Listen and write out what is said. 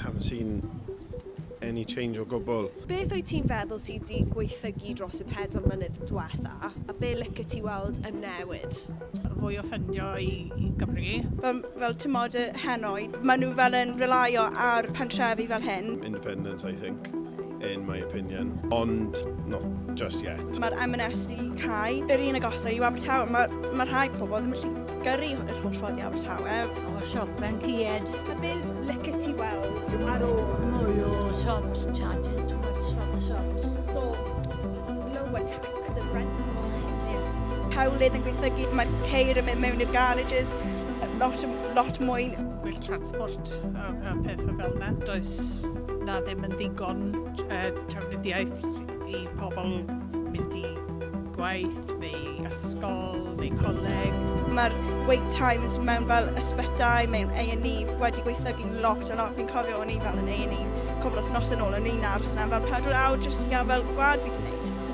haven't seen any change o gwbl. Beth wyt ti'n feddwl sydd wedi gwaethygu dros y 4 mlynedd diwethaf, a be licio ti weld yn newid? Fwy o ffindio i Gymru. Fel tymod y henoed, maen nhw fel yn relio ar pentrefi fel hyn. Independence, I think, in my opinion, ond not just yet. Mae'r M&S di cau. Yr un agosau i Abertawe, mae rhai pobl ddim yn gallu gyrru yr holl ffordd i Abertawe. O siopau'n cyed. A be licio ti weld ar ôl? Mwy o shops, charging too much for the shops. So, lower tax and rent. Yes. Hawlydd yn gweithygu, mae'r ceir yn mynd mewn i'r garages, lot mwy. Gwyll transport a pethau fel yna. Does na ddim yn ddigon trafnidiaeth i pobl mynd i gwaith neu ysgol neu coleg. Mae'r wait times mewn fel ysbytau, mewn A&E wedi gweithygu lot. Fi'n cofio o'n i fel yn A&E cwbl o wythnosau yn ôl yn un aros yna fel 4 awr jyst i gael fel gwad fi wedi gwneud.